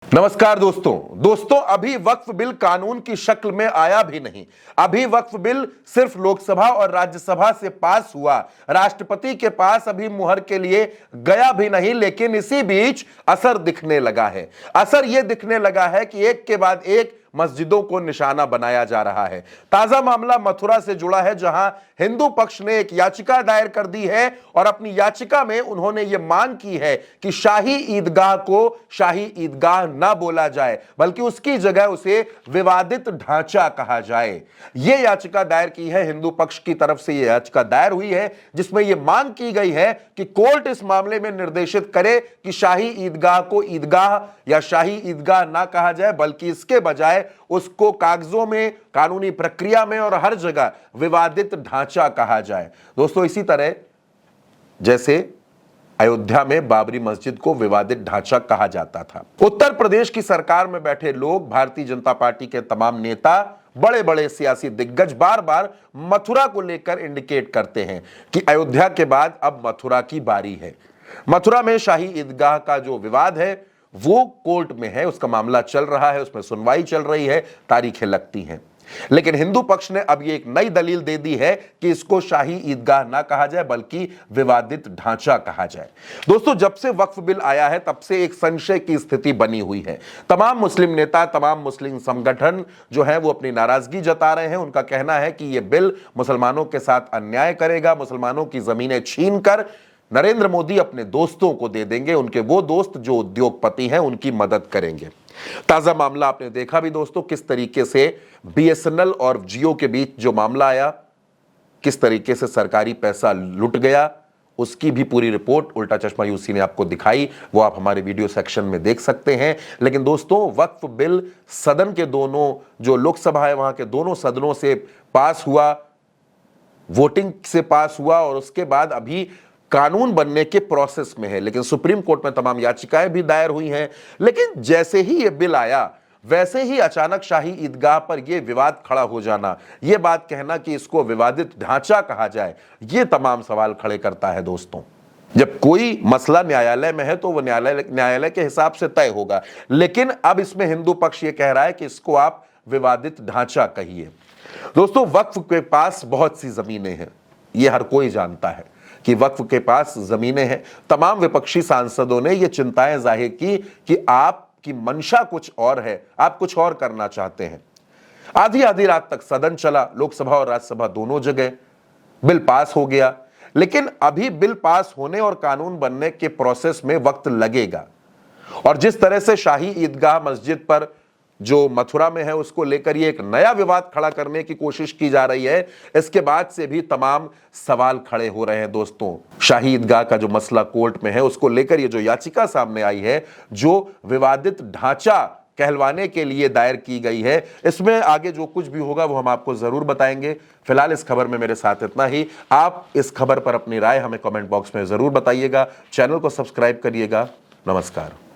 नमस्कार दोस्तों अभी वक्फ बिल कानून की शक्ल में आया भी नहीं। अभी वक्फ बिल सिर्फ लोकसभा और राज्यसभा से पास हुआ, राष्ट्रपति के पास अभी मुहर के लिए गया भी नहीं। लेकिन इसी बीच असर दिखने लगा है। असर यह दिखने लगा है कि एक के बाद एक मस्जिदों को निशाना बनाया जा रहा है। ताजा मामला मथुरा से जुड़ा है, जहां हिंदू पक्ष ने एक याचिका दायर कर दी है और अपनी याचिका में उन्होंने यह मांग की है कि शाही ईदगाह को शाही ईदगाह ना बोला जाए, बल्कि उसकी जगह उसे विवादित ढांचा कहा जाए। यह याचिका दायर की है, हिंदू पक्ष की तरफ से यह याचिका दायर हुई है, जिसमें यह मांग की गई है कि कोर्ट इस मामले में निर्देशित करे कि शाही ईदगाह को ईदगाह या शाही ईदगाह ना कहा जाए, बल्कि इसके बजाय उसको कागजों में, कानूनी प्रक्रिया में और हर जगह विवादित ढांचा कहा जाए। दोस्तों, इसी तरह जैसे अयोध्या में बाबरी मस्जिद को विवादित ढांचा कहा जाता था, उत्तर प्रदेश की सरकार में बैठे लोग, भारतीय जनता पार्टी के तमाम नेता, बड़े बड़े सियासी दिग्गज बार बार मथुरा को लेकर इंडिकेट करते हैं कि अयोध्या के बाद अब मथुरा की बारी है। मथुरा में शाही ईदगाह का जो विवाद है वो कोर्ट में है, उसका मामला चल रहा है, उसमें सुनवाई चल रही है, तारीखें लगती हैं। लेकिन हिंदू पक्ष ने अब ये एक नई दलील दे दी है कि इसको शाही ईदगाह ना कहा जाए, बल्कि विवादित ढांचा कहा जाए। दोस्तों, जब से वक्फ बिल आया है तब से एक संशय की स्थिति बनी हुई है। तमाम मुस्लिम नेता, तमाम मुस्लिम संगठन जो है वो अपनी नाराजगी जता रहे हैं। उनका कहना है कि यह बिल मुसलमानों के साथ अन्याय करेगा, मुसलमानों की जमीनें छीनकर नरेंद्र मोदी अपने दोस्तों को दे देंगे, उनके वो दोस्त जो उद्योगपति हैं उनकी मदद करेंगे। ताजा मामला आपने देखा भी दोस्तों, किस तरीके से बीएसएनएल और जियो के बीच जो मामला आया, किस तरीके से सरकारी पैसा लुट गया, उसकी भी पूरी रिपोर्ट उल्टा चश्मा यूसी ने आपको दिखाई। वो आप हमारे वीडियो सेक्शन में देख सकते हैं। लेकिन दोस्तों, वक्फ बिल सदन के दोनों, जो लोकसभा है वहां के दोनों सदनों से पास हुआ, वोटिंग से पास हुआ और उसके बाद अभी कानून बनने के प्रोसेस में है। लेकिन सुप्रीम कोर्ट में तमाम याचिकाएं भी दायर हुई हैं। लेकिन जैसे ही यह बिल आया, वैसे ही अचानक शाही ईदगाह पर यह विवाद खड़ा हो जाना, यह बात कहना कि इसको विवादित ढांचा कहा जाए, यह तमाम सवाल खड़े करता है। दोस्तों, जब कोई मसला न्यायालय में है तो वह न्यायालय के हिसाब से तय होगा। लेकिन अब इसमें हिंदू पक्ष यह कह रहा है कि इसको आप विवादित ढांचा कहिए। दोस्तों, वक्फ के पास बहुत सी जमीनें हैं, यह हर कोई जानता है कि वक्फ के पास जमीनें हैं। तमाम विपक्षी सांसदों ने यह चिंताएं जाहिर की कि आपकी मंशा कुछ और है, आप कुछ और करना चाहते हैं। आधी आधी रात तक सदन चला, लोकसभा और राज्यसभा दोनों जगह। बिल पास हो गया, लेकिन अभी बिल पास होने और कानून बनने के प्रोसेस में वक्त लगेगा। और जिस तरह से शाही ईदगाह मस्जिद पर जो मथुरा में है उसको लेकर ये एक नया विवाद खड़ा करने की कोशिश की जा रही है, इसके बाद से भी तमाम सवाल खड़े हो रहे हैं। दोस्तों, शाही ईदगाह का जो मसला कोर्ट में है उसको लेकर ये जो याचिका सामने आई है, जो विवादित ढांचा कहलवाने के लिए दायर की गई है, इसमें आगे जो कुछ भी होगा वो हम आपको जरूर बताएंगे। फिलहाल इस खबर में मेरे साथ इतना ही। आप इस खबर पर अपनी राय हमें कमेंट बॉक्स में जरूर बताइएगा। चैनल को सब्सक्राइब करिएगा। नमस्कार।